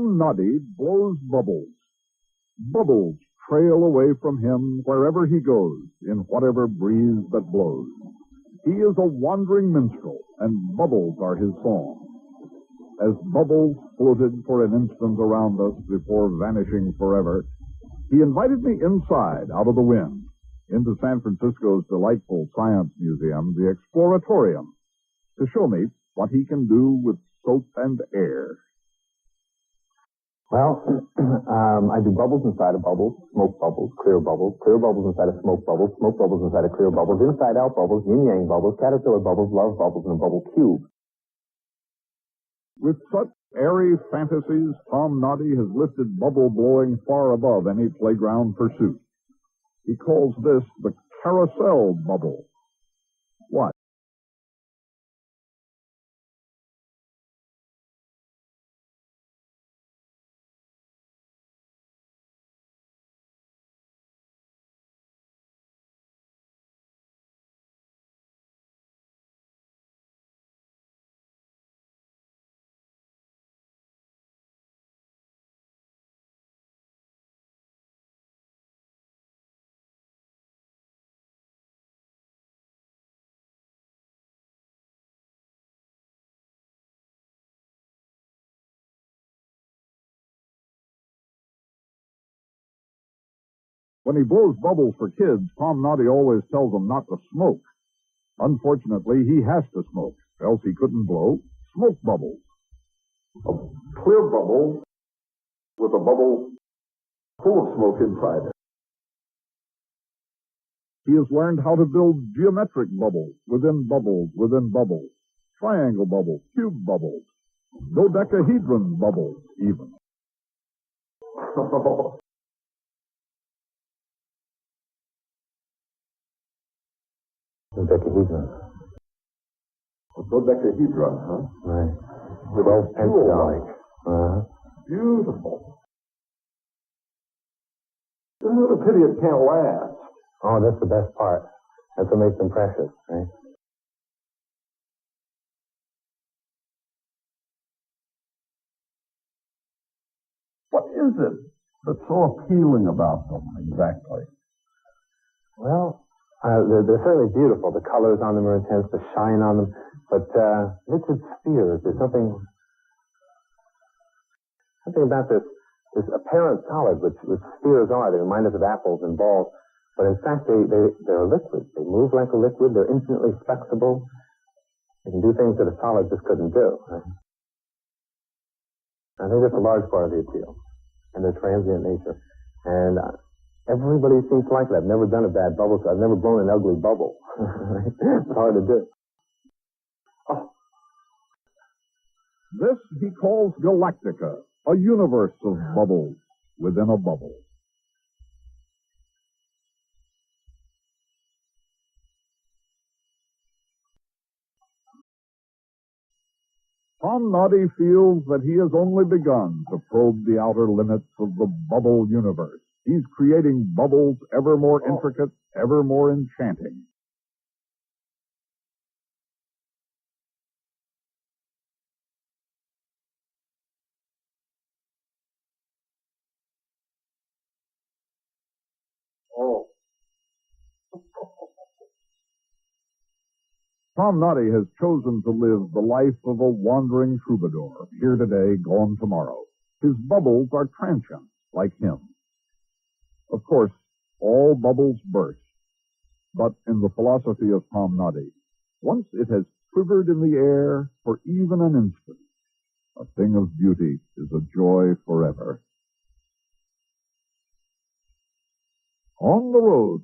Tom Noddy blows bubbles. Bubbles trail away from him wherever he goes, in whatever breeze that blows. He is a wandering minstrel, and bubbles are his song. As bubbles floated for an instant around us before vanishing forever, he invited me inside, out of the wind, into San Francisco's delightful science museum, the Exploratorium, to show me what he can do with soap and air. Well, I do bubbles inside of bubbles, smoke bubbles clear bubbles inside of smoke bubbles inside of clear bubbles, inside out bubbles, yin-yang bubbles, caterpillar bubbles, love bubbles, and a bubble cube. With such airy fantasies, Tom Noddy has lifted bubble blowing far above any playground pursuit. He calls this the carousel bubble. What? When he blows bubbles for kids, Tom Noddy always tells them not to smoke. Unfortunately, he has to smoke, else he couldn't blow smoke bubbles. A clear bubble with a bubble full of smoke inside it. He has learned how to build geometric bubbles, within bubbles, within bubbles, triangle bubbles, cube bubbles, dodecahedron bubbles, even. Dodecahedron. A dodecahedron, huh? Right. With all pentalic. Beautiful. Isn't it a pity it can't last? Oh, that's the best part. That's what makes them precious, right? What is it that's so appealing about them, exactly? Well, they're certainly beautiful. The colors on them are intense, the shine on them. But liquid spheres, there's something about this apparent solid, which spheres are. They remind us of apples and balls. But in fact, they're a liquid. They move like a liquid. They're infinitely flexible. They can do things that a solid just couldn't do. Right? I think that's a large part of the appeal, and their transient nature. And everybody seems to like it. I've never done a bad bubble, so I've never blown an ugly bubble. It's hard to do. Oh. This he calls Galactica, a universe of bubbles within a bubble. Tom Noddy feels that he has only begun to probe the outer limits of the bubble universe. He's creating bubbles ever more intricate, ever more enchanting. Oh. Tom Noddy has chosen to live the life of a wandering troubadour, here today, gone tomorrow. His bubbles are transient, like him. Of course, all bubbles burst. But in the philosophy of Tom Noddy, once it has quivered in the air for even an instant, a thing of beauty is a joy forever. On the road.